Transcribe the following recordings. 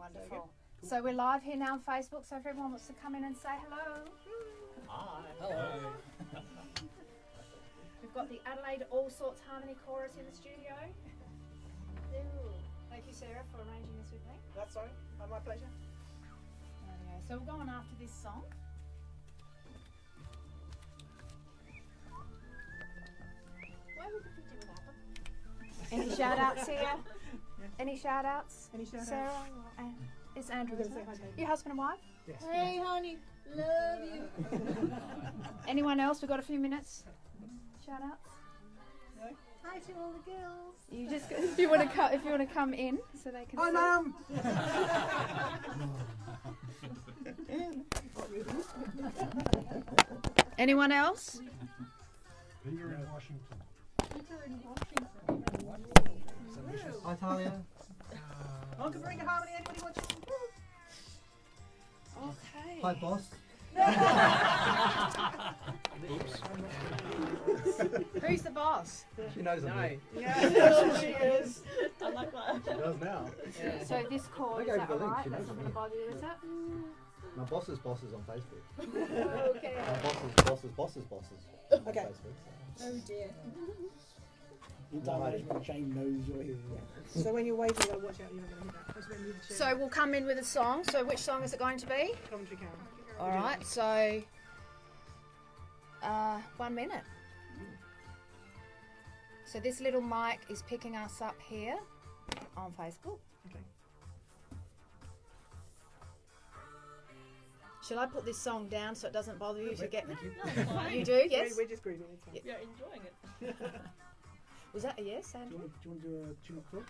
Wonderful. So we're live here now on Facebook, so if everyone wants to come in and say hello. Hi. Hello. We've got the Adelaide Allsorts Harmony Chorus in the studio. Thank you, Sarah, for arranging this with me. That's all right. My pleasure. Rightio. So we'll go on after this song. Why would the picture without them? Any shout outs here? Any shout outs? Any shout-outs? Sarah? And it's Andrew. We're Isn't gonna it? say hi to Your husband and wife? Yes. Hey, honey, love you. Anyone else? We've got a few minutes. Shout outs? Hi to all the girls. You just if you want to come in so they can. Hi, see. Mum. Anyone else? Peter in Washington. Peter in Washington. Hi, Talia. Uncle bring a harmony. Anybody watching? Okay. Hi, boss. Who's the boss? She knows I'm here. Yeah, she is. I like that. She does now. So this chord, I is gave that the link, alright? she That's knows not me. going to bother you, is it? My boss's boss is on Facebook. Okay. My boss's boss is on Okay. Facebook. Oh dear. The entire management chain knows you're here. So when you're waving, watch out, you're not going to hit that. That's when you So we'll come in with a song. So which song is it going to be? Coventry Carol. Alright, so 1 minute. So this little mic is picking us up here on Facebook. Okay. Should I put this song down so it doesn't bother you to get? Thank you. You do, yes? We're just grieving. It's fine. Yeah. You're enjoying it. Was that a yes, Do Andrew? you want to do a tune up talk?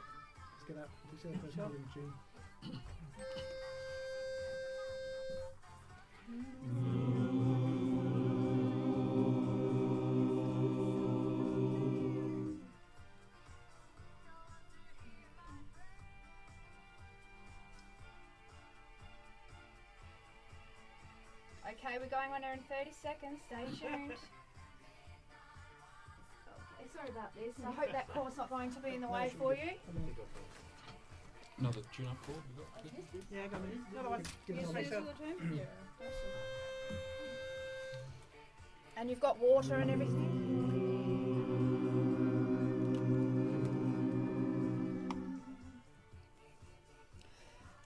Let's get that. Let's get that first melody tune. Okay, we're going on air in 30 seconds. Stay tuned. Okay, sorry about this. I hope that chord's not going to be in the way for you. Another tune-up chord we got? Yeah, go on. Another one. Give it Just a make minute. sure. Yeah. And you've got water and everything.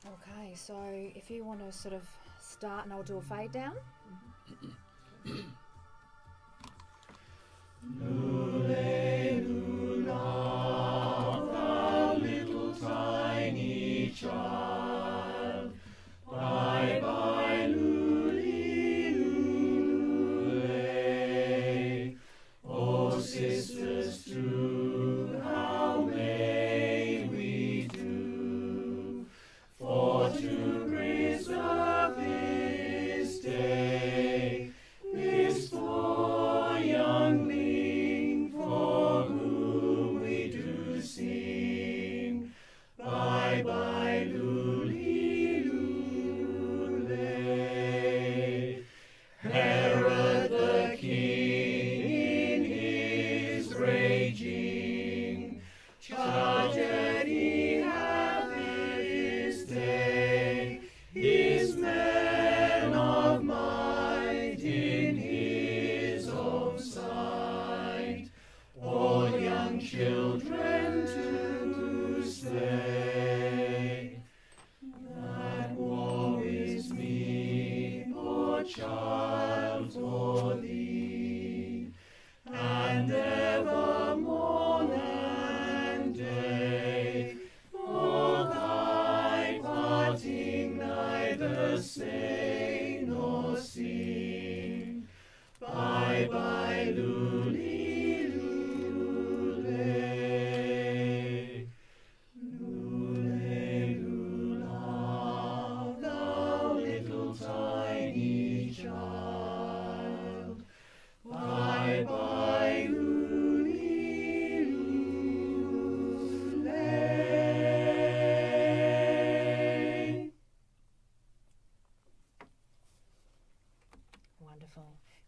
Okay, so if you want to sort of start, and I'll do a fade down.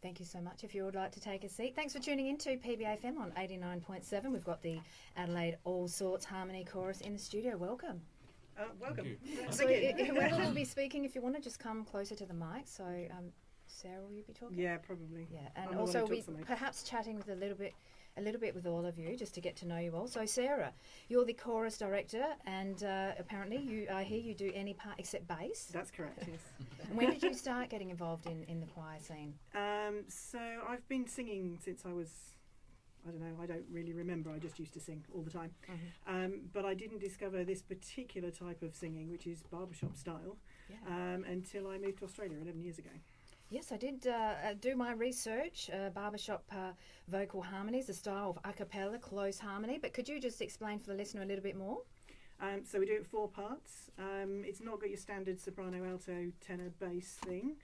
Thank you so much. If you would like to take a seat. Thanks for tuning in to PBA FM on 89.7. We've got the Adelaide Allsorts Harmony Chorus in the studio. Welcome. Welcome. Thank you. So whoever will be speaking, if you want to just come closer to the mic. So Sarah, will you be talking? Yeah, probably. Yeah, I'm and the one also who we talks the most. perhaps chatting with a little bit with all of you, just to get to know you all. So Sarah, you're the chorus director, and apparently I hear you do any part except bass. That's correct, yes. And when did you start getting involved in the choir scene? So I've been singing since I was, I don't know, I don't really remember. I just used to sing all the time. But I didn't discover this particular type of singing, which is barbershop style, until I moved to Australia 11 years ago. Yes, I did do my research, barbershop vocal harmonies, the style of a cappella, close harmony. But could you just explain for the listener a little bit more? So we do it 4 parts. It's not got your standard soprano, alto, tenor, bass thing.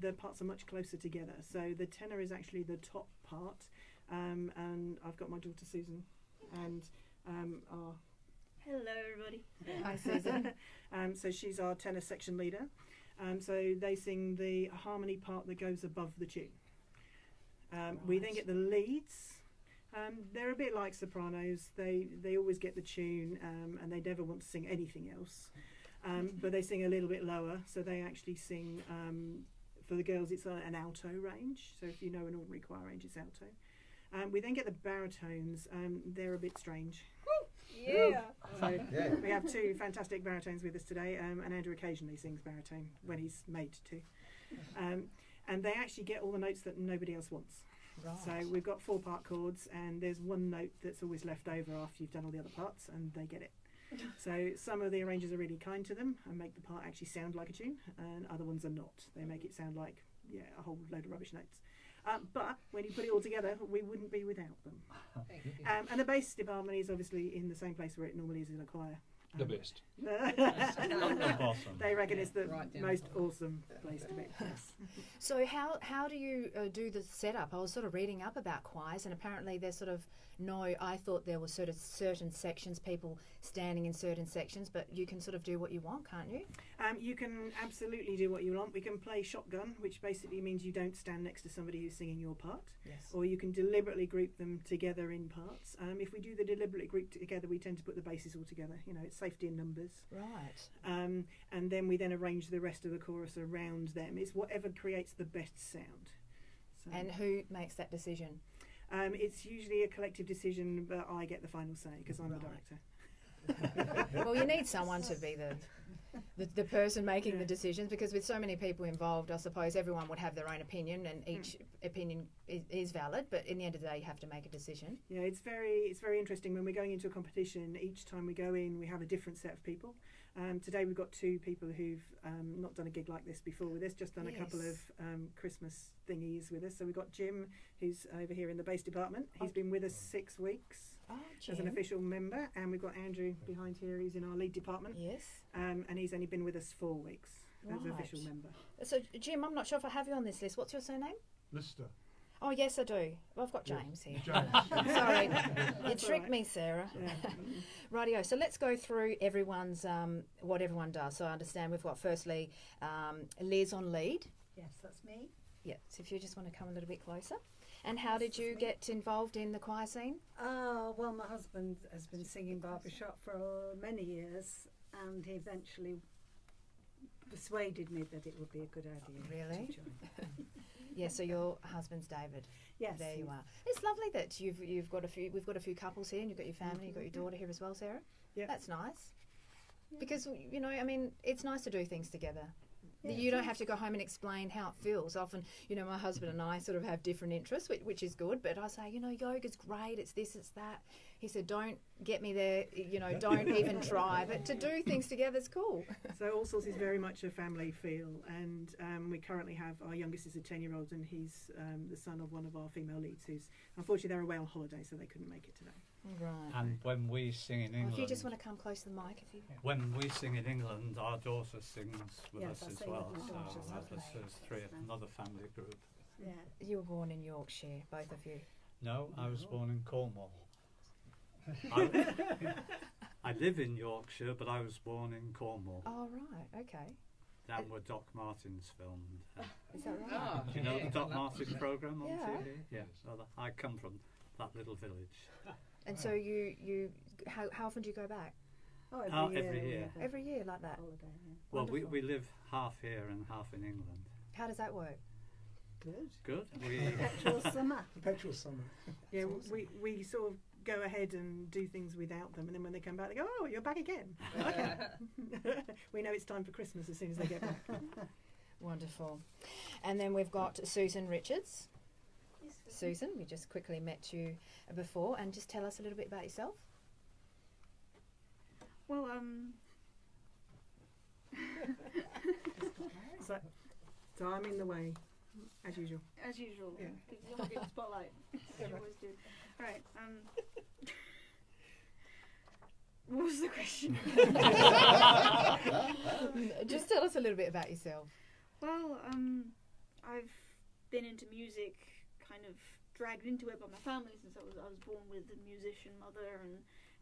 The parts are much closer together. So the tenor is actually the top part, and I've got my daughter Susan, and our Hello, everybody. Hi, Susan. so she's our tenor section leader. So they sing the harmony part that goes above the tune. We then get the leads. They're a bit like sopranos. They always get the tune, and they never want to sing anything else. But they sing a little bit lower, so they actually sing, for the girls it's an alto range. So if you know an ordinary choir range, it's alto. We then get the baritones. They're a bit strange. Yeah. So we have 2 fantastic baritones with us today, and Andrew occasionally sings baritone when he's made to. And they actually get all the notes that nobody else wants. Right. So we've got 4-part chords, and there's 1 note that's always left over after you've done all the other parts, and they get it. So some of the arrangers are really kind to them and make the part actually sound like a tune, and other ones are not. They make it sound like a whole load of rubbish notes. But when you put it all together, we wouldn't be without them. And the bass department is obviously in the same place where it normally is in a choir. The best. They reckon it's the Right down most the bottom. awesome place to be. Yes. So how do you do the setup? I was sort of reading up about choirs, and apparently there's sort of I thought there were sort of certain sections, people standing in certain sections, but you can sort of do what you want, can't you? You can absolutely do what you want. We can play shotgun, which basically means you don't stand next to somebody who's singing your part. Yes. Or you can deliberately group them together in parts. If we do the deliberately group together, we tend to put the basses all together. You know, it's safety in numbers. Right. And then we then arrange the rest of the chorus around them. It's whatever creates the best sound. So, And who makes that decision? it's usually a collective decision, but I get the final say because I'm the director. Well, you need someone to be the person making the decisions, because with so many people involved, I suppose everyone would have their own opinion, and each opinion is valid, but in the end of the day you have to make a decision. Yeah, it's very interesting when we're going into a competition. Each time we go in, we have a different set of people. Today we've got 2 people who've not done a gig like this before with us, just done a couple of Christmas thingies with us. So we've got Jim, who's over here in the bass department. He's been with us 6 weeks as an official member, and we've got Andrew behind here, who's in our lead department. Yes. And he's only been with us 4 weeks as an official member. So Jim, I'm not sure if I have you on this list. What's your surname? Lister. Oh yes, I do. Well, I've got James here. James. Sorry, you tricked me, Sarah. Rightio. So let's go through everyone's what everyone does. So I understand we've got firstly Liz on lead. Yes, that's me. Yeah. So if you just want to come a little bit closer. And how did you get involved in the choir scene? Well, my husband has been singing barbershop for many years, and he eventually persuaded me that it would be a good idea. Really? To join. Yeah. So your husband's David. Yes. There you are. It's lovely that you've got a few. We've got a few couples here, and you've got your family. You've got your daughter here as well, Sarah. Yeah. That's nice. Because I mean, it's nice to do things together. Yeah, You don't have to go home and explain how it feels. Often, my husband and I sort of have different interests, which is good. But I say, yoga's great. It's this, it's that. He said, don't get me there. Don't even try. But to do things together is cool. So Allsorts is very much a family feel, and we currently have our youngest is a 10-year-old, and he's the son of one of our female leads, who's unfortunately they're away on holiday, so they couldn't make it today. Right. And when we sing in England, If you just want to come close to the mic, if you. when we sing in England, our daughter sings with Yes, us I as sing well. with my So daughter, this lovely. is 3 another family group. Yeah. You were born in Yorkshire, both of you. No, I was born in Cornwall. I live in Yorkshire, but I was born in Cornwall. Oh right, okay. Down where Doc Martens filmed. Is that right? Do you know the Doc Martens programme on Yeah. TV? Yeah. So I come from that little village. And so you how often do you go back? Oh, Every year. Every year like that. Holiday, yeah. Well, Wonderful. we live half here and half in England. How does that work? Good. Good. We Perpetual summer. Perpetual summer. Yeah, That's awesome. we sort of go ahead and do things without them, and then when they come back, they go, "Oh, you're back again." Okay. We know it's time for Christmas as soon as they get back. Wonderful. And then we've got Susan Richards. Susan, we just quickly met you before, and just tell us a little bit about yourself. Well, So I'm in the way, as usual. as usual, Yeah. because you're getting the spotlight. As you always do. All right. What was the question? Just tell us a little bit about yourself. Well, I've been into music, kind of dragged into it by my family since I was born with a musician mother,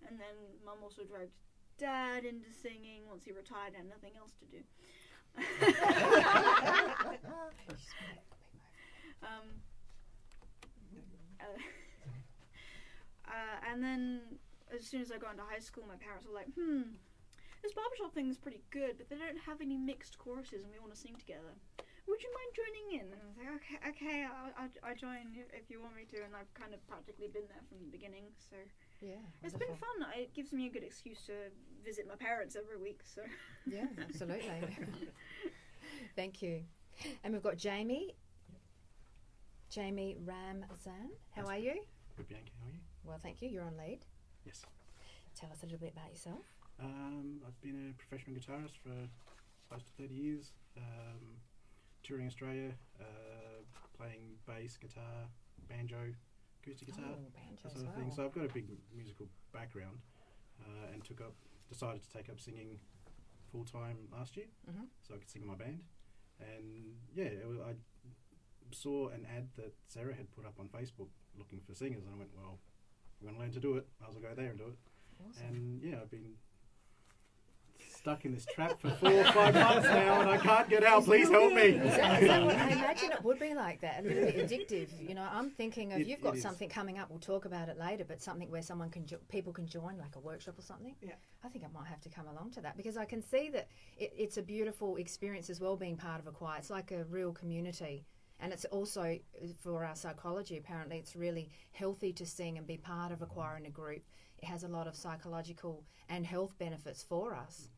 and then mum also dragged dad into singing once he retired and had nothing else to do. And then as soon as I got into high school, my parents were like, this barbershop thing is pretty good, but they don't have any mixed choruses and we want to sing together. Would you mind joining in? And I was like, okay, I'll join if you want me to. And I've kind of practically been there from the beginning, so Yeah, it's been fun. It gives me a good excuse to visit my parents every week. So Yeah, absolutely. Thank you. And we've got Jamie Ramzan. How are you? Good, Bianca, how are you? Well, thank you. You're on lead. Yes. Tell us a little bit about yourself. I've been a professional guitarist for close to 30 years, touring Australia, playing bass, guitar, banjo, acoustic guitar, Banjo that as sort of thing. well. So I've got a big musical background, and decided to take up singing full time last year, Mhm. so I could sing in my band. And yeah, I saw an ad that Sarah had put up on Facebook looking for singers, and I went, well, I'm going to learn to do it. I was going to go there and do it. Awesome. And yeah, I've been stuck in this trap for 4 or 5 months now, and I can't get out. Please help me. I imagine it would be like that, a little bit addictive. You know, I'm thinking of It- you've got it is. something coming up. We'll talk about it later, but something where someone people can join, like a workshop or something. Yeah. I think I might have to come along to that because I can see that it's a beautiful experience as well being part of a choir. It's like a real community. And it's also, for our psychology, apparently it's really healthy to sing and be part of a choir in a group. It has a lot of psychological and health benefits for us.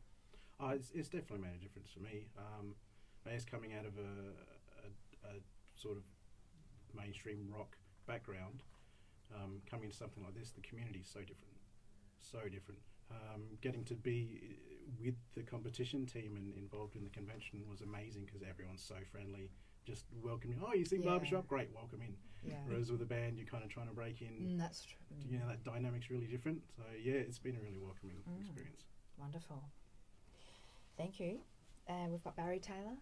It's definitely made a difference for me. I guess coming out of a sort of mainstream rock background, coming into something like this, the community is so different. So different. Getting to be with the competition team and involved in the convention was amazing because everyone's so friendly. Just welcoming. Oh, you sing Yeah. barbershop? Great, welcome in. Yeah. Whereas with a band, you're kind of trying to break in. That's true. You know, that dynamic's really different. So yeah, it's been a really welcoming experience. Wonderful. Thank you. And we've got Barry Taylor.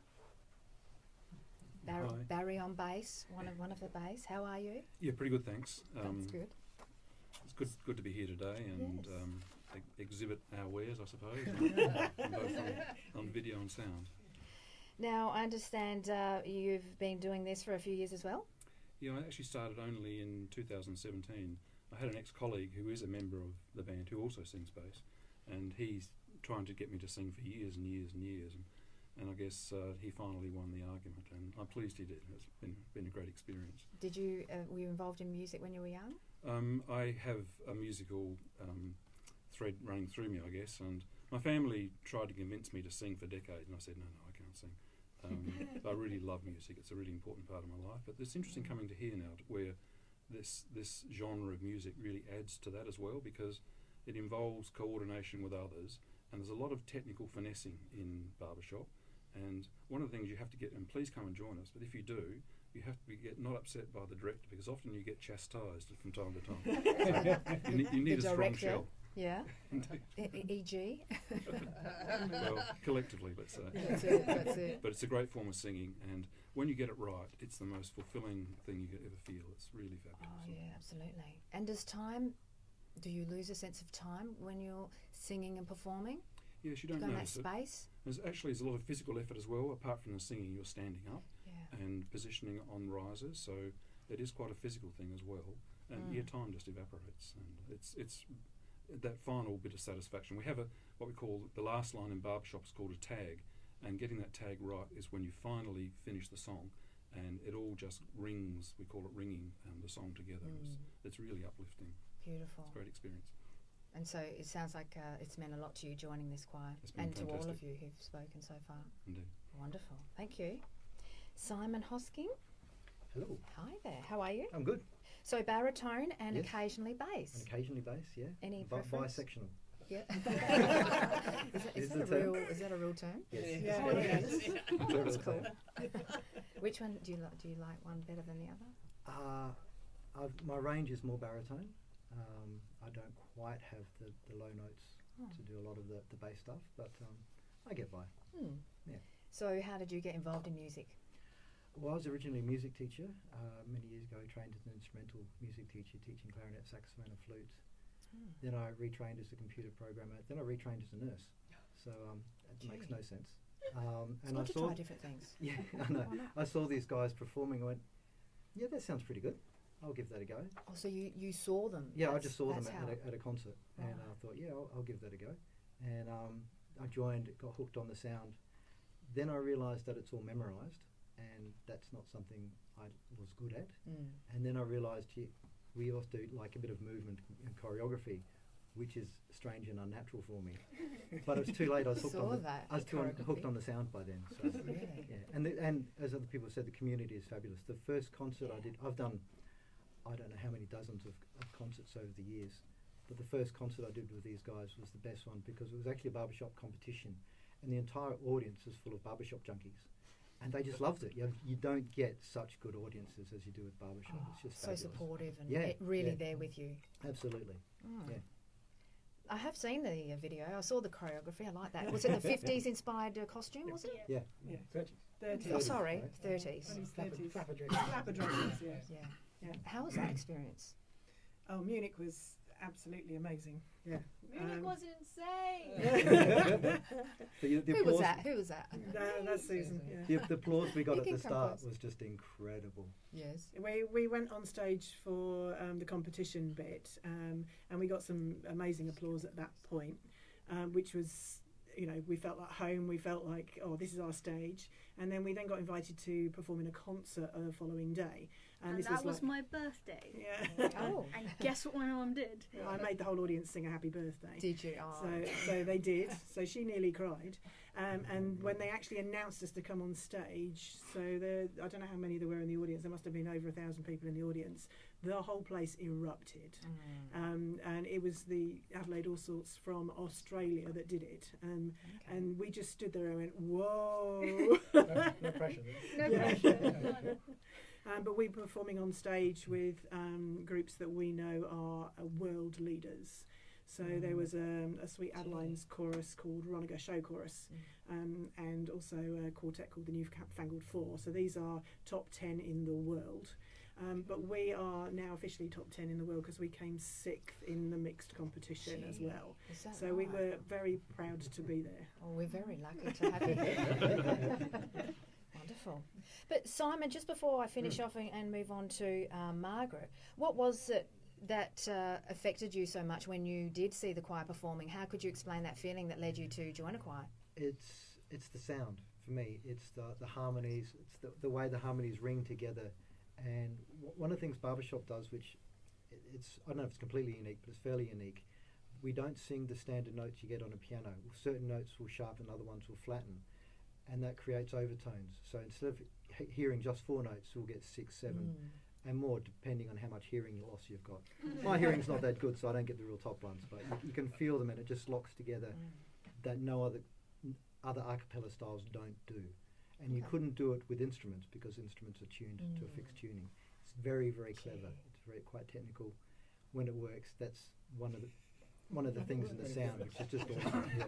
Hi. Barry on bass, one of the bass. How are you? Yeah, pretty good, thanks. That's good. It's good to be here today and Yes. exhibit our wares, I suppose, both on video and sound. Now, I understand you've been doing this for a few years as well. Yeah, I actually started only in 2017. I had an ex-colleague who is a member of the band who also sings bass, and he's trying to get me to sing for years and years and years. And I guess he finally won the argument, and I'm pleased he did. It's been a great experience. Did you were you involved in music when you were young? I have a musical thread running through me, I guess, and my family tried to convince me to sing for decades, and I said, no, I can't sing. I really love music. It's a really important part of my life. But it's interesting coming to here now where this genre of music really adds to that as well because it involves coordination with others, and there's a lot of technical finessing in barbershop. And one of the things you have to get, and please come and join us, but if you do, you have to get not upset by the director because often you get chastised from time to time. So you need a strong director? shell. Yeah. E.g. Well, collectively, let's say. That's it. But it's a great form of singing, and when you get it right, it's the most fulfilling thing you could ever feel. It's really fabulous. Oh yeah, absolutely. And do you lose a sense of time when you're singing and performing? Yes, you don't Go in that notice it. space? There's a lot of physical effort as well. Apart from the singing, you're standing up Yeah. and positioning on risers, so it is quite a physical thing as well. And time just evaporates, and it's that final bit of satisfaction. We have what we call the last line in barbershop is called a tag, and getting that tag right is when you finally finish the song, and it all just rings. We call it ringing the song together. It's really uplifting. Beautiful. It's a great experience. And so it sounds like it's meant a lot to you joining this choir, and fantastic. to all of you who've spoken so far. Indeed. Wonderful. Thank you. Simon Hosking. Hello. Hi there. How are you? I'm good. So baritone and Yes. occasionally bass. And occasionally bass, yeah. Any preference? Bisectional. Yeah. Is that a real term? Yes. Yeah. Oh, yes. That's cool. Which one do you like? Do you like one better than the other? My range is more baritone. I don't quite have the low notes to do a lot of the bass stuff, but I get by. Yeah. So how did you get involved in music? Well, I was originally a music teacher. Many years ago, I trained as an instrumental music teacher, teaching clarinet, saxophone and flute. Then I retrained as a computer programmer. Then I retrained as a nurse. So it makes no sense. And I saw try different things. Yeah, I know. I saw these guys performing. I went, yeah, that sounds pretty good. I'll give that a go. Oh, so you saw them? Yeah, I just saw them at a concert, and I thought, yeah, I'll give that a go. And I joined, got hooked on the sound. Then I realised that it's all memorised, and that's not something I was good at. And then I realised we also do like a bit of movement and choreography, which is strange and unnatural for me. But it was too late. I was hooked on the sound by then. So, really? Yeah. And as other people said, the community is fabulous. The first concert I did, I've done, I don't know how many dozens of concerts over the years, but the first concert I did with these guys was the best one because it was actually a barbershop competition, and the entire audience was full of barbershop junkies. And they just loved it. You don't get such good audiences as you do with barbershop. It's just so fabulous. supportive and really there with you. Absolutely. Yeah. I have seen the video. I saw the choreography. I like that. Was it the 50s inspired costume? Was it? Yeah. 30s. Oh, sorry, 30s. 30s. Flapper dresses, Yeah. How was that experience? Oh, Munich was absolutely amazing. Yeah. Munich was insane. Who was that? That's Susan. Yeah. The applause we got at the start was just incredible. Yes. We went on stage for the competition bit, and we got some amazing applause at that point, which was, we felt at home. We felt like, oh, this is our stage. And then we got invited to perform in a concert the following day. And this that was my birthday. Yeah. Oh. And guess what my mum did? I made the whole audience sing a happy birthday. Did you? Oh. So they did. So she nearly cried. And when they actually announced us to come on stage, so I don't know how many there were in the audience. There must have been over 1,000 people in the audience. The whole place erupted. And it was the Adelaide Allsorts from Australia that did it. And we just stood there and went, whoa. No pressure. No pressure. But we're performing on stage with groups that we know are world leaders. So there was a Sweet Adeline's chorus called Ronaga Show Chorus, and also a quartet called the Newfangled Four. So these are top 10 in the world. But we are now officially top 10 in the world because we came 6th in the mixed competition as well. So we were very proud to be there. Oh, we're very lucky to have you here. Wonderful. But Simon, just before I finish off and move on to Margaret, what was it that affected you so much when you did see the choir performing? How could you explain that feeling that led you to join a choir? It's the sound for me. It's the harmonies. It's the way the harmonies ring together. And one of the things barbershop does, which I don't know if it's completely unique, but it's fairly unique. We don't sing the standard notes you get on a piano. Certain notes will sharpen, other ones will flatten, and that creates overtones. So instead of hearing just 4 notes, we'll get 6, 7, and more, depending on how much hearing loss you've got. My hearing's not that good, so I don't get the real top ones, but you can feel them, and it just locks together that no other a cappella styles don't do. And you couldn't do it with instruments because instruments are tuned to a fixed tuning. It's very, very clever. It's quite technical. When it works, that's one of the things in the sound, which is just awesome. Yeah.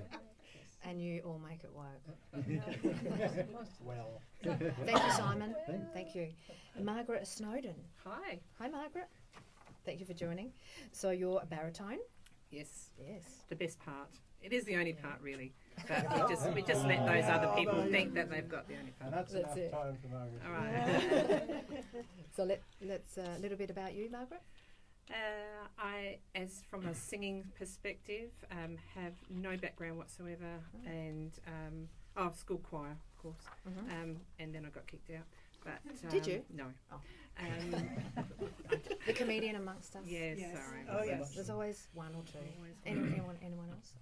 And you all make it work. Well. Thank you, Simon. Thank you. Margaret Snowden. Hi. Hi, Margaret. Thank you for joining. So you're a baritone? Yes. Yes. The best part. It is the only part, really. But we just let those other people think that they've got the only part. And that's enough it. time for Margaret. All right. So let's a little bit about you, Margaret. I, as from a singing perspective, have no background whatsoever, and school choir, of course, and then I got kicked out. But Did you? No. Oh. Um, The comedian amongst us. yes, Yes. sorry. Oh, yes. There's always one or two. Always Anyone else?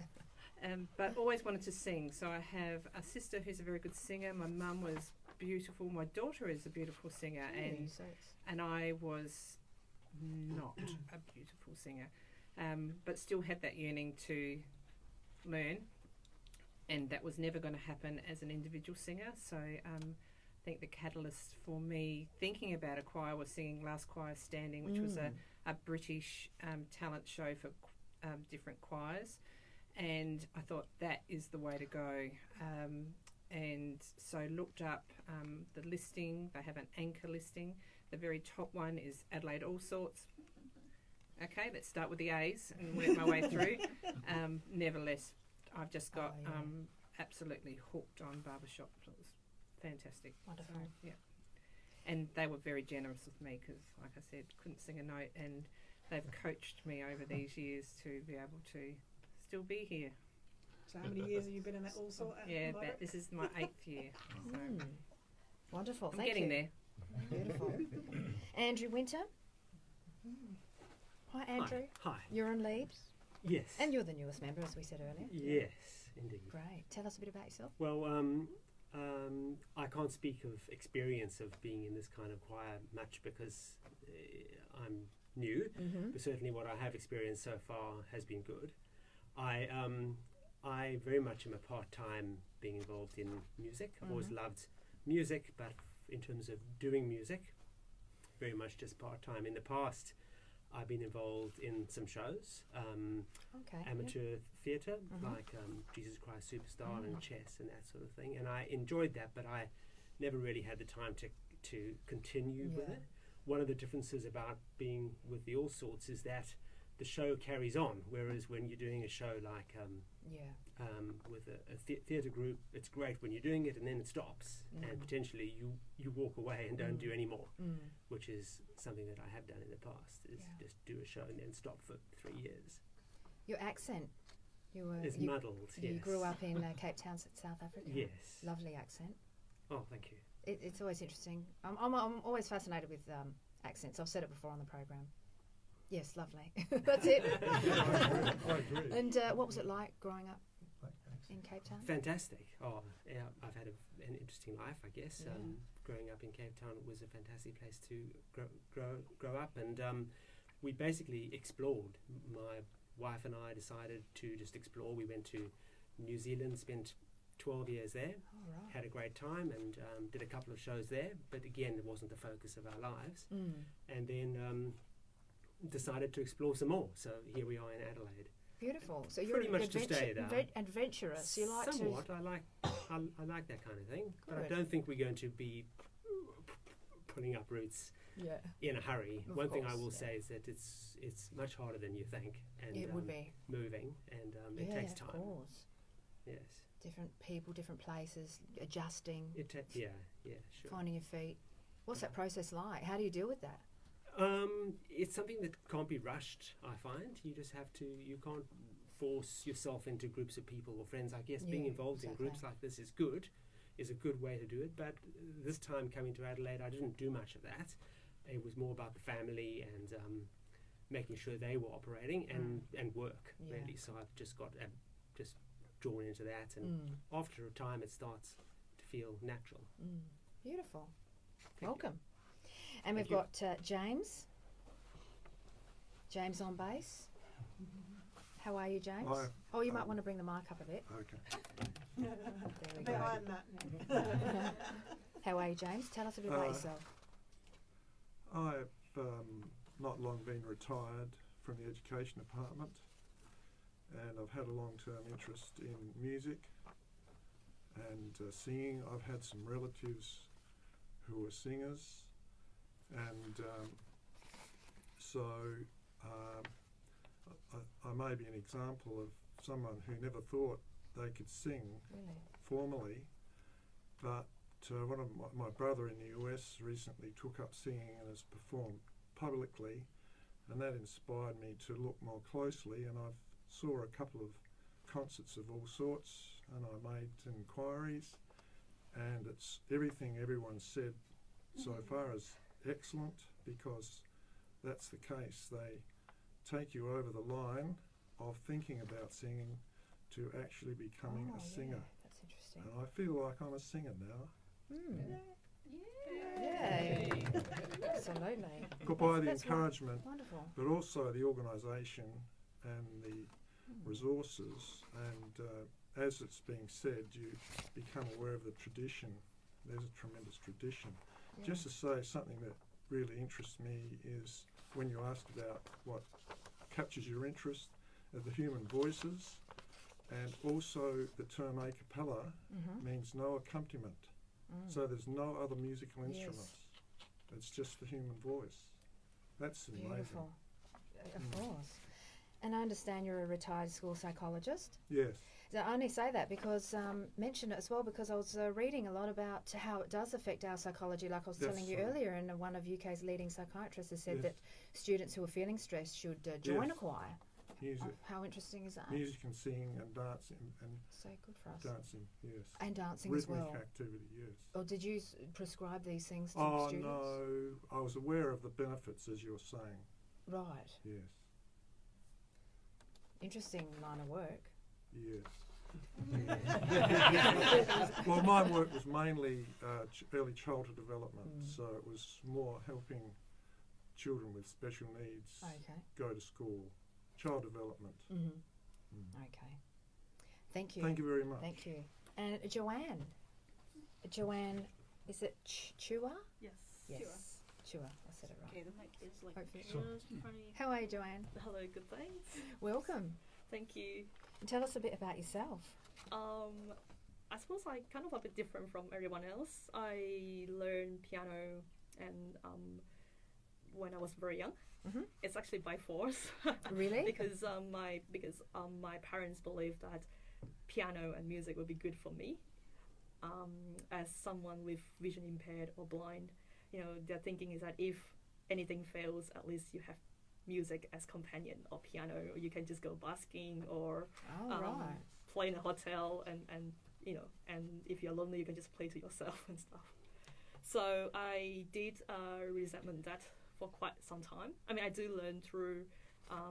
But always wanted to sing. So I have a sister who's a very good singer. My mum was beautiful. My daughter is a beautiful singer, and I was not a beautiful singer, but still had that yearning to learn, and that was never going to happen as an individual singer. So I think the catalyst for me thinking about a choir was singing Last Choir Standing, which was a British talent show for different choirs, and I thought that is the way to go. And so looked up the listing. They have an anchor listing. The very top one is Adelaide Allsorts. Okay, let's start with the A's and work my way through. Nevertheless, I've just got absolutely hooked on barbershop. It was fantastic. Wonderful. So, yeah. And they were very generous with me because, like I said, couldn't sing a note, and they've coached me over these years to be able to still be here. So how many years have you been in that all sort? Yeah, but this is my 8th year. So Wonderful. I'm Thank getting you. there. Beautiful. Andrew Winter. Hi, Andrew. Hi. You're on lead, Yes. and you're the newest member, as we said earlier. Yes, indeed. Great. Tell us a bit about yourself. Well, I can't speak of experience of being in this kind of choir much because I'm new, but certainly what I have experienced so far has been good. I very much am a part-time being involved in music. I've always loved music, but in terms of doing music, very much just part-time. In the past, I've been involved in some shows, amateur theatre, like Jesus Christ Superstar and chess and that sort of thing. And I enjoyed that, but I never really had the time to continue with it. One of the differences about being with the All Sorts is that the show carries on, whereas when you're doing a show like with a theatre group, it's great when you're doing it and then it stops, and potentially you walk away and don't do any more, which is something that I have done in the past, is just do a show and then stop for 3 years. Your accent. It's muddled, You grew up in Cape Town, South Africa. Yes. Lovely accent. Oh, thank you. It's always interesting. I'm always fascinated with accents. I've said it before on the program. Yes, lovely. That's it. I agree. And what was it like growing up in Cape Town? Fantastic. Oh, yeah, I've had an interesting life, I guess. Growing up in Cape Town was a fantastic place to grow up, and we basically explored. My wife and I decided to just explore. We went to New Zealand, spent 12 years there, had a great time, and did a couple of shows there, but again, it wasn't the focus of our lives. And then decided to explore some more. So here we are in Adelaide. Beautiful. So you're Pretty much to stay there. Adventurous. You like somewhat. to. I like that kind of thing, but I Good. don't think we're going to be putting up roots in a hurry. Of One thing I course, will say is that it's much harder than you think, and It would be. moving, and it takes time. Of course. Yes. Different people, different places, adjusting, Yeah, sure. finding your feet. What's that process like? How do you deal with that? It's something that can't be rushed, I find. You just have to, you can't force yourself into groups of people or friends. I guess being involved in groups like this is a good way to do it. But this time coming to Adelaide, I didn't do much of that. It was more about the family and making sure they were operating and work, really. So I've just got just drawn into that. And after a time, it starts to feel natural. Beautiful. Thank Welcome. And we've got James. James on bass. How are you, James? Hi. Oh, you might want to bring the mic up a bit. Okay. There we go. Behind that. How are you, James? Tell us a bit about yourself. I've not long been retired from the education department, and I've had a long-term interest in music and singing. I've had some relatives who are singers, and so I may be an example of someone who never thought they could sing formally, but one of my brother in the US recently took up singing and has performed publicly, and that inspired me to look more closely, and I saw a couple of concerts of all sorts, and I made inquiries, and it's everything everyone said so far is excellent, because that's the case. They take you over the line of thinking about singing to actually becoming a singer. That's interesting. And I feel like I'm a singer now. Absolutely. By the That's encouragement, wonderful. but also the organisation and the resources, and as it's being said, you become aware of the tradition. There's a tremendous tradition. Yeah. Just to say, something that really interests me is when you asked about what captures your interest, the human voices, and also the term a cappella means no accompaniment. So there's no other musical instruments. It's just the human voice. That's amazing. Beautiful. Of course. And I understand you're a retired school psychologist. Yes. I only say that because, mention it as well, because I was reading a lot about how it does affect our psychology, like I was telling you earlier, and one of UK's leading psychiatrists has said that students who are feeling stressed should join a choir. Music. How interesting is that? Music and singing and dancing and so good for us. Dancing, yes. And dancing Rhythmic as well. activity, yes. Or did you prescribe these things to students? Oh no, I was aware of the benefits, as you're saying. Right. Yes. Interesting line of work. Yes. Well, my work was mainly early childhood development, so it was more helping children with special needs go to school. Child development. Okay. Thank you. Thank you very much. Thank you. And Joanne, is it Chua? Yes. Yes. Chua. I said it right. Okay, the mic is like Hopefully. just in front of you. How are you, Joanne? Hello, good thanks. Welcome. Thank you. Tell us a bit about yourself. I suppose I kind of a bit different from everyone else. I learned piano and when I was very young. It's actually by force. Really? because my parents believed that piano and music would be good for me. As someone with vision impaired or blind, their thinking is that if anything fails, at least you have music as companion, or piano, or you can just go busking or play in a hotel, and if you're lonely, you can just play to yourself and stuff. So I did resentment that for quite some time. I mean, I do learn through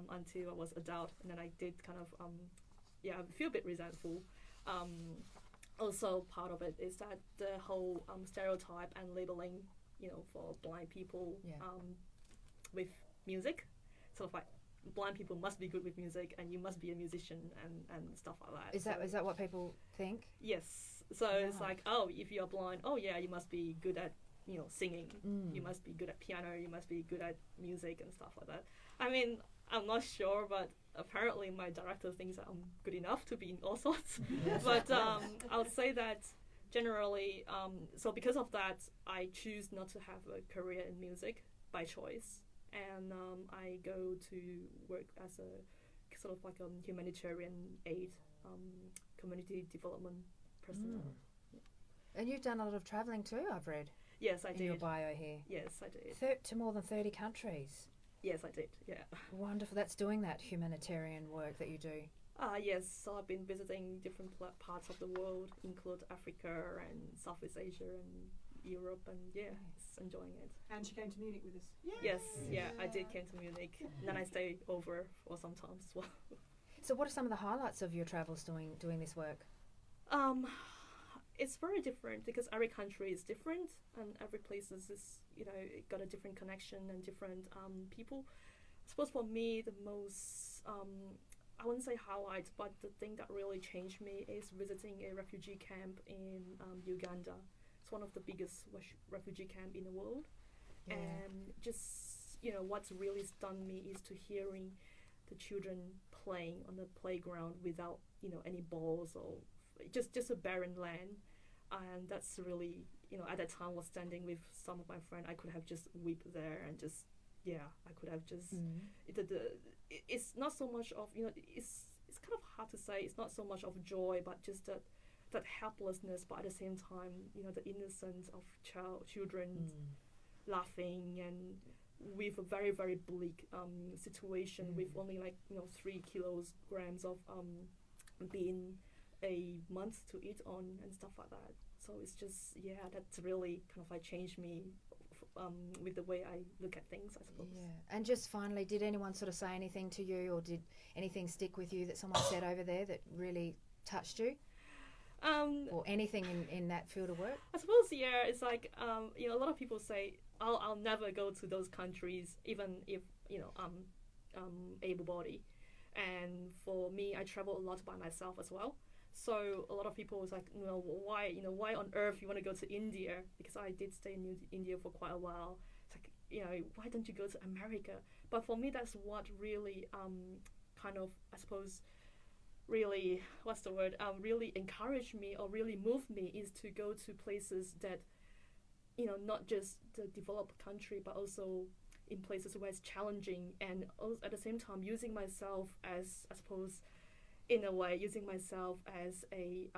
until I was adult, and then I did kind of I feel a bit resentful. Also, part of it is that the whole stereotype and labeling, for blind people with music, sort of like blind people must be good with music, and you must be a musician and stuff like that. Is that what people think? Yes. So it's like, oh, if you're blind, oh yeah, you must be good at singing. You must be good at piano. You must be good at music and stuff like that. I mean, I'm not sure, but apparently my director thinks that I'm good enough to be in all sorts. But I'll say that generally, so because of that, I choose not to have a career in music by choice. And I go to work as a sort of like a humanitarian aid, community development person. And you've done a lot of travelling too, I've read. Yes, I did. In your bio here. Yes, I did. To more than 30 countries. Yes, I did, yeah. Wonderful. That's doing that humanitarian work that you do. Yes, so I've been visiting different parts of the world, include Africa and Southeast Asia and Europe, and it's enjoying it. And she came to Munich with us. Yes, I did came to Munich. And then I stayed over for some time as well. So what are some of the highlights of your travels doing this work? It's very different because every country is different, and every place is it got a different connection and different people. I suppose for me, the most, I wouldn't say highlights, but the thing that really changed me is visiting a refugee camp in Uganda. It's one of the biggest refugee camp in the world. Yeah. And just, what's really stunned me is to hearing the children playing on the playground without, any balls or just a barren land. And that's really, at that time I was standing with some of my friends. I could have just wept there and just, I could have just, it's not so much of, it's kind of hard to say. It's not so much of joy, but just that helplessness, but at the same time, the innocence of children laughing and with a very, very bleak situation, with only like 3 kilograms of bean a month to eat on and stuff like that. So it's just that's really kind of like changed me with the way I look at things, I suppose. Yeah. And just finally, did anyone sort of say anything to you, or did anything stick with you that someone said over there that really touched you? Or anything in that field of work? I suppose, it's like, a lot of people say, I'll never go to those countries, even if, I'm able-bodied. And for me, I travel a lot by myself as well. So a lot of people was like, why on earth you want to go to India? Because I did stay in India for quite a while. It's like, why don't you go to America? But for me, that's what really kind of, I suppose, really, really encouraged me or really moved me is to go to places that, not just the developed country, but also in places where it's challenging, and also at the same time using myself as, I suppose, in a way, using myself as a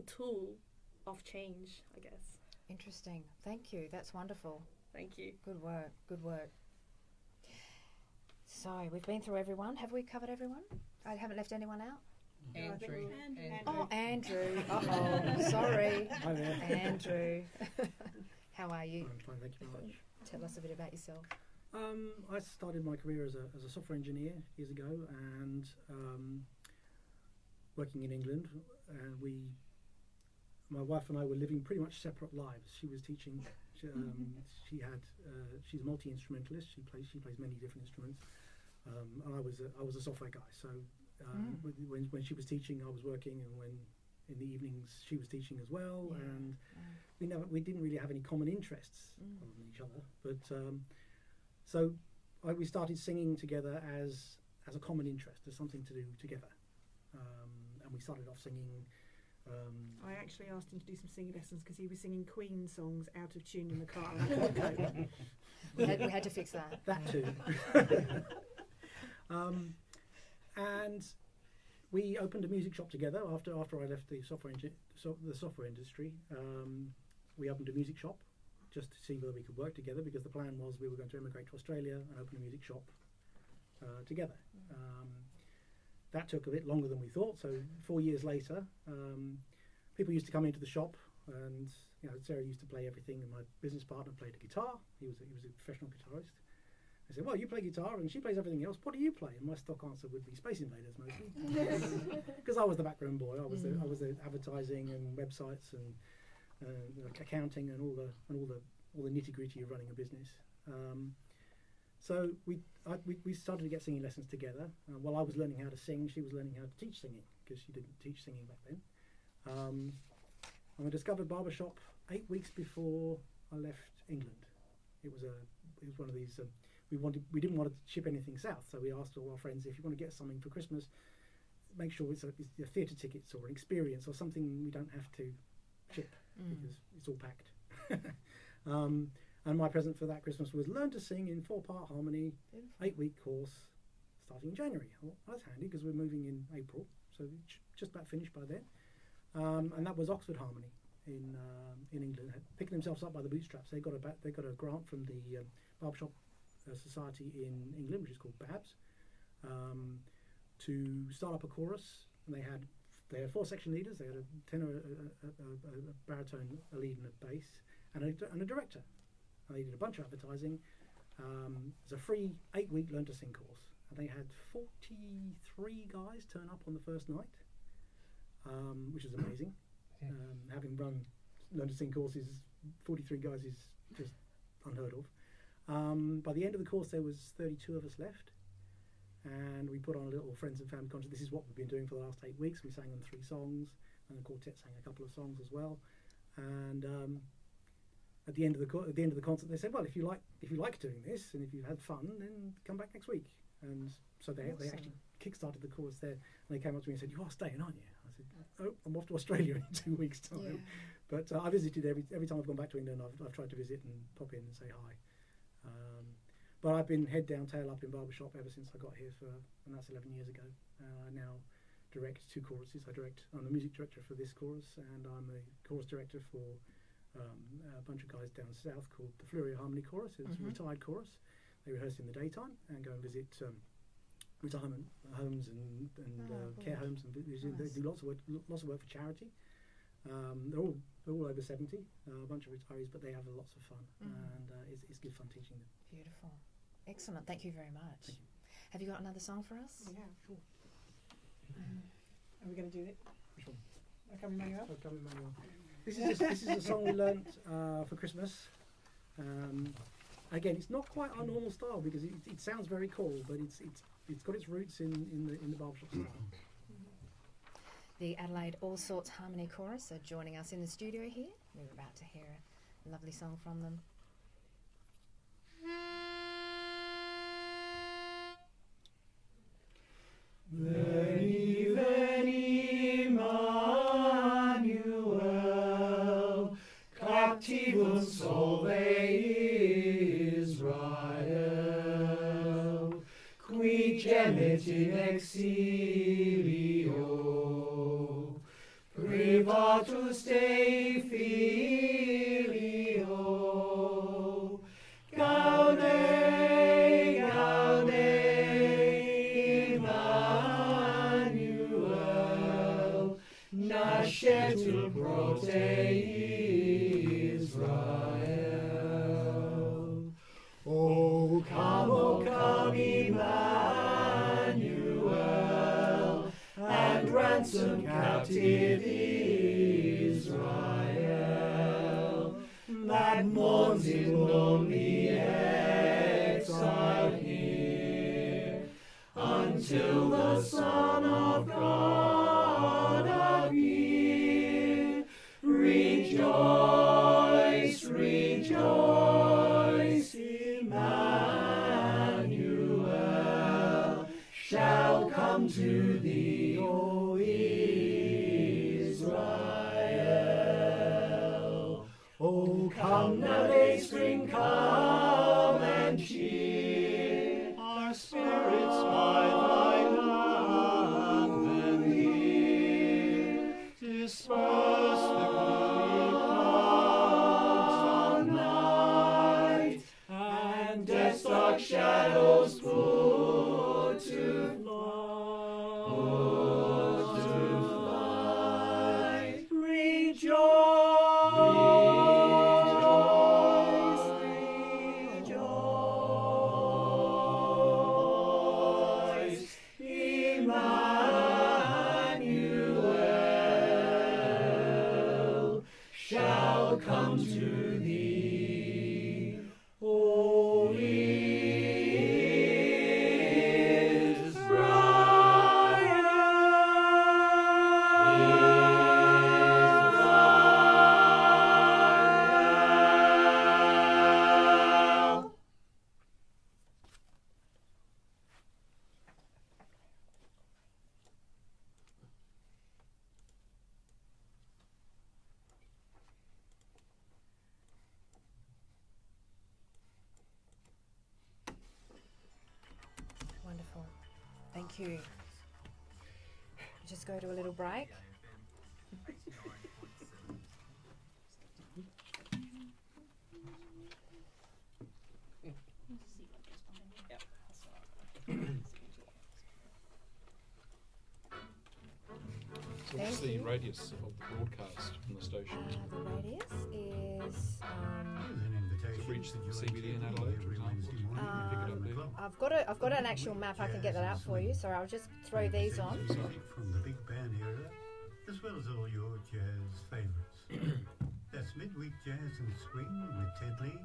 tool of change, I guess. Interesting. Thank you. That's wonderful. Thank you. Good work. Good work. So we've been through everyone. Have we covered everyone? I haven't left anyone out? Andrew. Oh, Andrew. Uh-oh. Sorry. Hi there. Andrew. How are you? I'm fine, thank you very much. Tell us a bit about yourself. I started my career as a software engineer years ago, and working in England. My wife and I were living pretty much separate lives. She was teaching. She's a multi-instrumentalist. She plays many different instruments. And I was a software guy. So when she was teaching, I was working, and when in the evenings she was teaching as well. And we didn't really have any common interests other than each other. But so we started singing together as a common interest, as something to do together. And we started off singing. I actually asked him to do some singing lessons because he was singing Queen songs out of tune in the car. And I couldn't cope. we had to fix that. That too. And we opened a music shop together after I left the software industry. We opened a music shop just to see whether we could work together, because the plan was we were going to emigrate to Australia and open a music shop together. That took a bit longer than we thought. So 4 years later, people used to come into the shop, and Sarah used to play everything, and my business partner played the guitar. He was a professional guitarist. I said, well, you play guitar and she plays everything else. What do you play? And my stock answer would be Space Invaders mostly, because I was the background boy. I was the advertising and websites and accounting and all the nitty gritty of running a business. So we started to get singing lessons together. While I was learning how to sing, she was learning how to teach singing, because she didn't teach singing back then. And I discovered barbershop 8 weeks before I left England. It was one of these. We didn't want to ship anything south, so we asked all our friends, if you want to get something for Christmas, make sure it's a theatre tickets or an experience or something we don't have to ship, because it's all packed. And my present for that Christmas was learn to sing in 4-part harmony, 8-week course, starting in January. I thought, well, that's handy because we're moving in April, so just about finished by then. And that was Oxford Harmony in England, picking themselves up by the bootstraps. They got a grant from the Barbershop Society in England, which is called BABS, to start up a chorus. And they had 4 section leaders. They had a tenor, a baritone, a lead, and a bass, and a director. And they did a bunch of advertising. It's a free 8-week learn to sing course, and they had 43 guys turn up on the first night, which is amazing. Having run learn to sing courses, 43 guys is just unheard of. By the end of the course, there was 32 of us left, and we put on a little friends and family concert. This is what we've been doing for the last 8 weeks. We sang them 3 songs, and the quartet sang a couple of songs as well. And at the end of the concert, they said, "Well, if you like doing this, and if you've had fun, then come back next week." And so they actually kick-started the course there, and they came up to me and said, "You are staying, aren't you?" I said, "Oh, I'm off to Australia in 2 weeks' time." Yeah. But I visited every time I've gone back to England. I've tried to visit and pop in and say hi. But I've been head down, tail up in barbershop ever since I got here, and that's 11 years ago. I now direct 2 choruses. I'm the music director for this chorus, and I'm the chorus director for a bunch of guys down south called the Fleury Harmony Chorus. It's a retired chorus. They rehearse in the daytime and go and visit retirement homes and care homes, and they do lots of work for charity. They're all over 70, a bunch of retirees, but they have lots of fun, and it's good fun teaching them. Beautiful, excellent. Thank you very much. Thank you. Have you got another song for us? Yeah, sure. Are we going to do it? Which one? O Come Emmanuel. O Come Emmanuel. This is a song we learnt for Christmas. Again, it's not quite our normal style because it sounds very cool, but it's got its roots in the barbershop style. The Adelaide Allsorts Harmony Chorus are joining us in the studio here. We're about to hear a lovely song from them. Veni, veni, Emmanuel, captivum solve Israel, qui gemit in exilio, privatus Dei filio, gaude, gaude, Emmanuel, nascetur pro te Israel. O come, Emmanuel, and ransom captive Israel, that mourns in lonely exile here, until the Son of God appear. Rejoice, rejoice, Emmanuel shall come to thee, O Israel. O come now, day spring, come and cheer our spirits by thy love and here. Disperse the gloomy clouds of night, and death's dark shadows put to flight. Rejoice, rejoice, Emmanuel shall come to thee, O Israel. Wonderful. Thank you. Just go to a little break. So what's the radius of the broadcast from the station? The radius is To reach the CBD in Adelaide, for example? Pick it up there? I've got an actual map. I can get that out for you. So I'll just throw these on. From the big band era, as well as all your jazz favourites. That's Midweek Jazz and Swing with Ted Lee,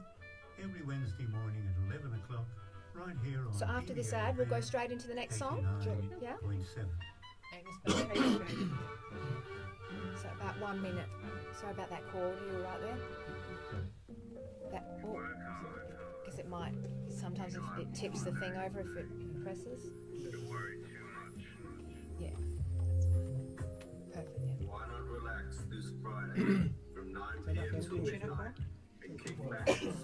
every Wednesday morning at 11 o'clock, right here on So after this ad, we'll go straight into the next song. Yeah. 89.7. So about 1 minute. Sorry about that chord. You all right there? That. Oh, guess it might. Sometimes it tips the thing over if it presses. Yeah. Perfect. Yeah. Why not relax this Friday from 9 p.m. to midnight and kick back and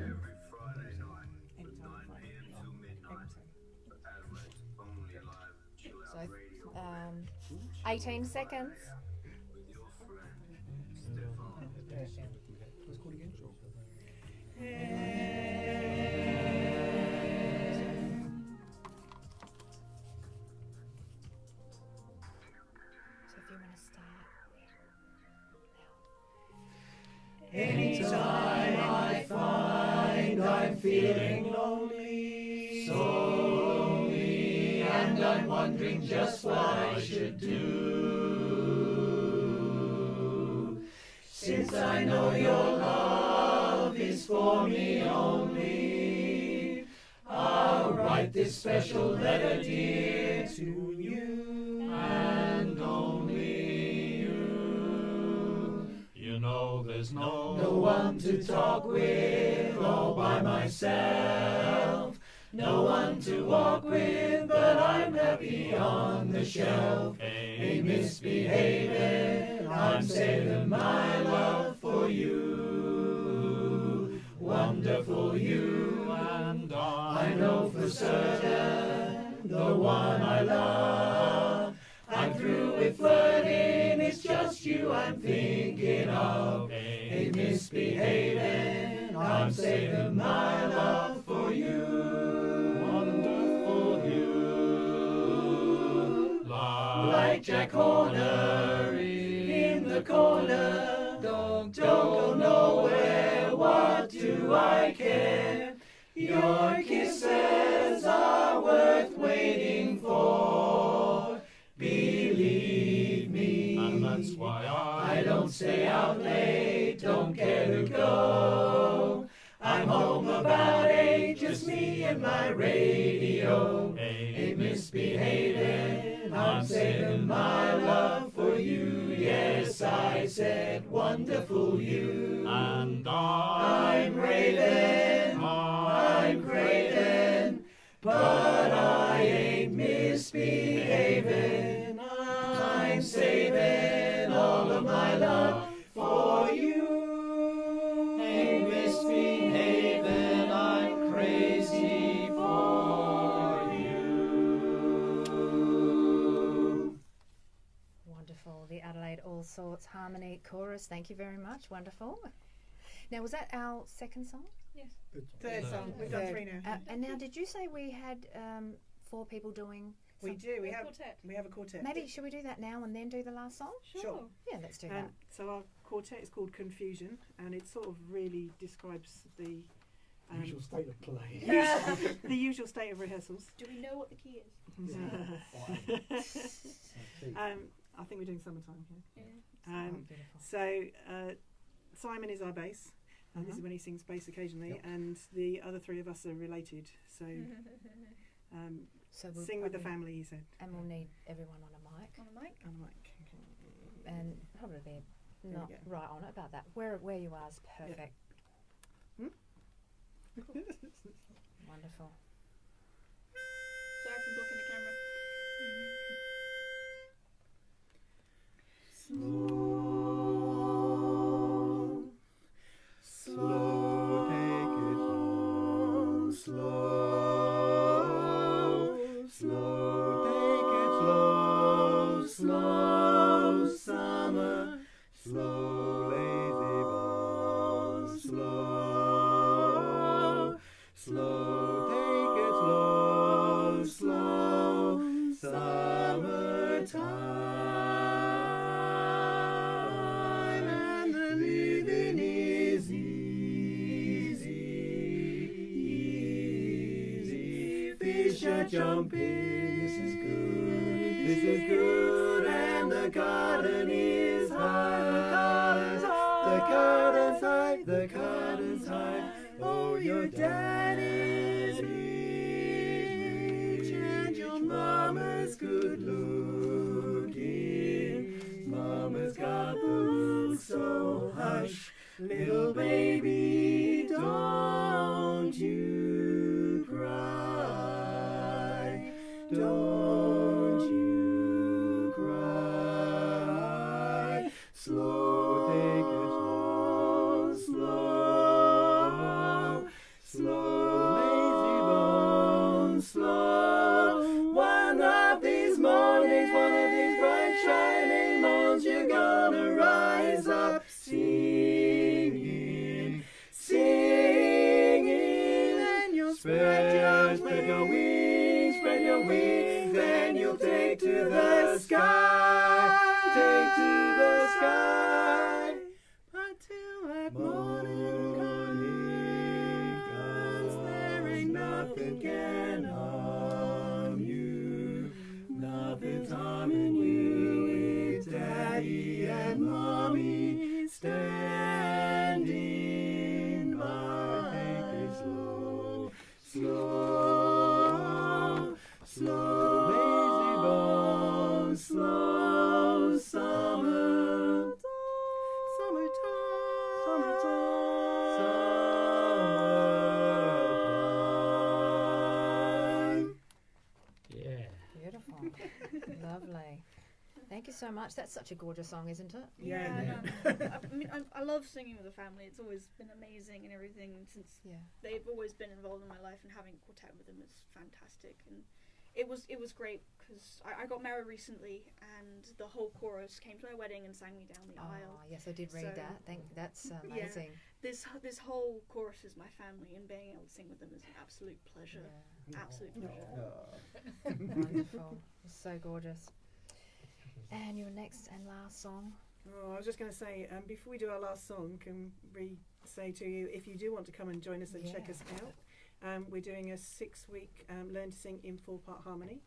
every Friday night from 9 p.m. to midnight. 18 seconds. with your friend Stefan. What's it called again? So if you want to start Anytime I find I'm feeling lonely, so lonely, and I'm wondering just what I should do. Since I know your love is for me only, I'll write this special letter, dear, to you and only you. You know there's no one to talk with all by myself, no one to walk with, but I'm happy on the shelf. Ain't misbehaving, I'm saving my love for you. Wonderful you, and I know for certain the one I love. I'm through with flirting, it's just you I'm thinking of. Ain't misbehaving, I'm saving my love for you. Wonderful you. Like Jack Horner in the corner, don't go nowhere, what do I care? Your kisses are worth waiting for, believe me, and that's why I don't stay out late, don't care to go. I'm home about 8, just me and my radio. Ain't misbehaving, I'm saving my love for you. Yes, I said wonderful you. And I'm raving, I'm craving, but I ain't misbehaving. I'm saving all of my love for you. Ain't misbehaving, I'm crazy for you. Wonderful. The Adelaide Allsorts Harmony Chorus. Thank you very much. Wonderful. Now, was that our second song? Yes. Third song. We've done 3 now. And now, did you say we had 4 people doing? We do. We have quartet. We have a quartet. Maybe should we do that now and then do the last song? Sure. Yeah, let's do that. So our quartet is called ConFusion, and it sort of really describes the Usual state of play. the usual state of rehearsals. Do we know what the key is? I think we're doing summertime here. Yeah. So Simon is our bass, and this is when he sings bass occasionally, and the other 3 of us are related. So so we'll sing with the family, he said. And we'll need everyone on a mic. On a mic? On a mic. And probably be not go. right on it about that. Where you are is perfect. Wonderful. Sorry for blocking the camera. Slow, take it slow, slow, take it slow, summer, slow, lazy bones, slow, take it slow, summertime, and the living is easy, fish are jumping, this is good, and the garden is high, the curtain's high, oh, your daddy's rich, and your mama's good looking, mama's got the look, so hush, little baby, don't you cry, don't you cry, slow, take it slow, lazy bones, slow, one of these mornings, one of these bright shining bird, spread your wings, then you'll take to the sky, take to the sky. But till that morning comes, there ain't nothing can harm you, nothing's harming you with Daddy and Mommy standing by. Take it slow, slow, slow, lazy bones, slow, summertime, summertime. Yeah. Beautiful. Lovely. Thank you so much. That's such a gorgeous song, isn't it? I love singing with the family. It's always been amazing and everything since they've always been involved in my life, and having Quartet with them is fantastic. And it was great because I got married recently, and the whole chorus came to my wedding and sang me down the aisle. Yes, I did read that. That's amazing. This whole chorus is my family, and being able to sing with them is an absolute pleasure. Absolute pleasure. Wonderful. It's so gorgeous. And your next and last song? Oh, I was just going to say, before we do our last song, can we say to you, if you do want to come and join us and check us out, we're doing a 6-week Learn to Sing in 4-part harmony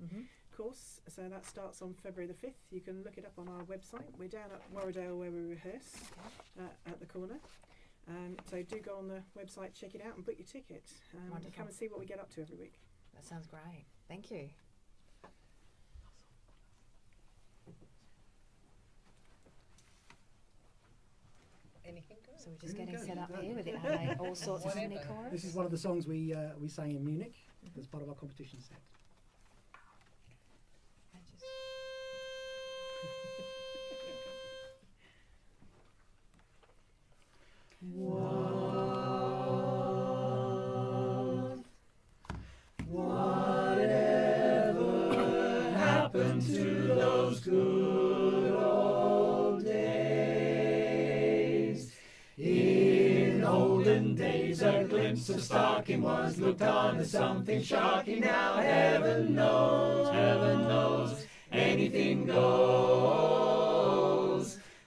course. So that starts on February the 5th. You can look it up on our website. We're down at Warradale where we rehearse at the corner. So do go on the website, check it out and book your ticket. Come and see what we get up to every week. That sounds great. Thank you. Anything good? So we're just getting set up here with the Adelaide Allsorts harmony chorus. This is one of the songs we sang in Munich as part of our competition set. Whatever happened to those good old days? In olden days, a glimpse of stocking was looked on as something shocking. Now heaven knows, anything goes.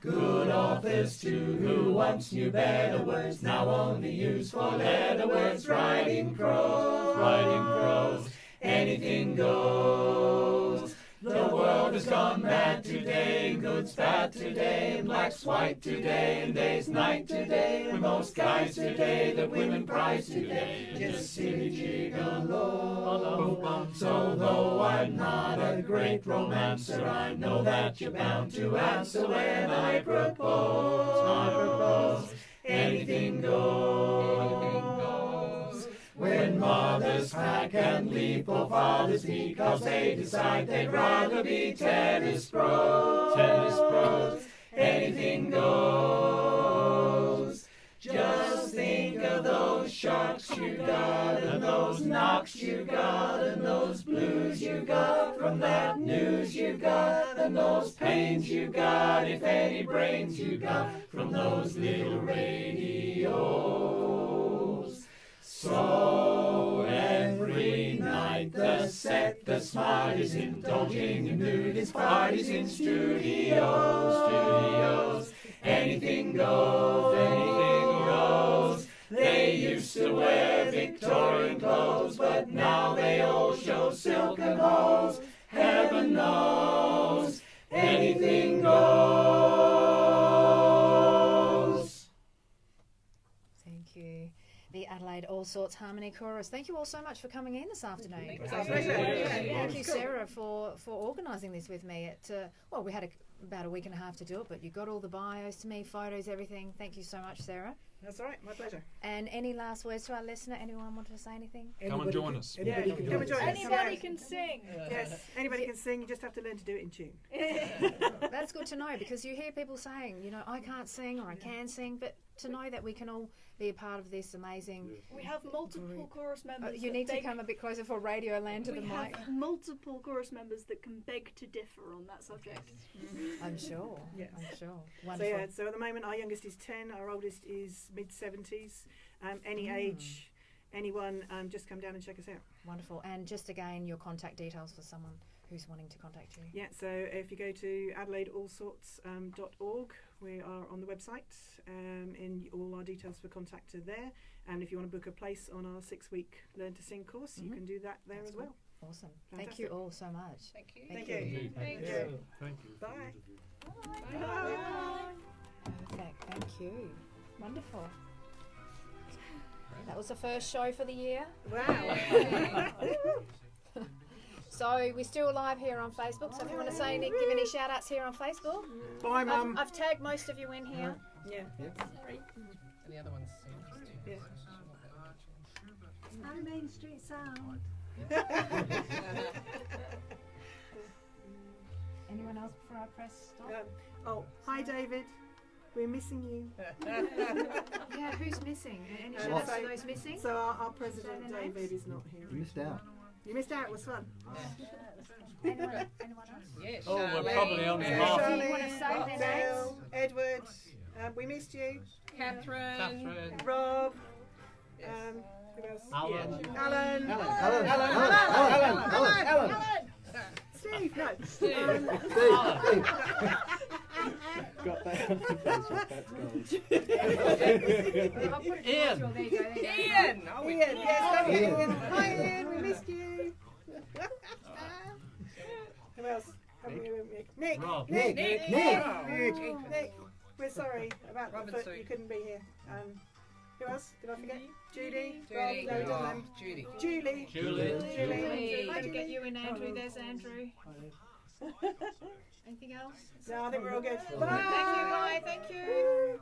Good authors too, who once knew better words, now only use four-letter words. Writing crows, anything goes. The world has gone mad today, good's bad today, and black's white today, and day's night today, and most guys today that women prize today, just silly gigolo. So though I'm not a great romancer, I know that you're bound to answer when I propose. Anything goes. When mothers pack and leave for fathers because they decide they'd rather be tennis pros. Anything goes. Just think of those sharks you got, and those knocks you got, and those blues you got from that news you got, and those pains you got, if any brains you got, from those little radios. So every night the set, the smart is indulging in nudist parties in studios. Anything goes. They used to wear Victorian clothes, but now they all show silken hose. Heaven knows, anything goes. Thank you. The Adelaide Allsorts Harmony Chorus. Thank you all so much for coming in this afternoon. Thank you, Sarah, for organising this with me. We had about a week and a half to do it, but you got all the bios to me, photos, everything. Thank you so much, Sarah. That's all right, my pleasure. And any last words to our listener? Anyone want to say anything? Come and join us. Anybody can sing. Yes, anybody can sing. You just have to learn to do it in tune. That's good to know, because you hear people saying, I can't sing or I can sing, but to know that we can all be a part of this amazing. We have multiple chorus members. You need to come a bit closer for Radio Land to the mic. We have multiple chorus members that can beg to differ on that subject. I'm sure. Yes. I'm sure. Wonderful. So at the moment, our youngest is 10, our oldest is mid-70s. Any age anyone, just come down and check us out. Wonderful. And just again, your contact details for someone who's wanting to contact you. Yeah, so if you go to AdelaideAllsorts.org, we are on the website, and all our details for contact are there. And if you want to book a place on our 6-week Learn to Sing course, you can do that there as well. Awesome. Fantastic. Thank you all so much. Thank you. Thank you. Thank you. Thank you. Bye. Perfect. Thank you. Wonderful. That was the first show for the year. Wow. So we're still live here on Facebook. So if you want to say, Nick, give any shout outs here on Facebook. Bye, Mum. I've tagged most of you in here. Yeah. And the other one's Yeah. Hi, Main Street Sound. Anyone else before I press stop? Hi, David. We're missing you. Yeah, who's missing? Any shout outs to those missing? So our president, Say their names? David, is not here. You missed out. You missed out. It was fun. Anyone else? Yes. Oh, we're probably on half. Do you want to say their Bill, names? Edward, we missed you. Catherine. Rob. Yes. Who else? Alan. Alan. Alan. Steve, no. Got that on the Facebook, that's gold. I'll put it Ian. towards you. There you go. There you go. Ian. Oh, Ian, yes, come here, Ian. Hi, Ian, we missed you. Who else? Nick. Rob. Nick. Nick. We're sorry about Rob and the Sue. you couldn't be here. Who else? Did I forget? Judy. Judy. Rob, no, we didn't have- Judy. Julie. Julie. Hi, to get you in, Andrew. There's Andrew. Anything else? No, I think we're all good. Thank you. Bye. Thank you.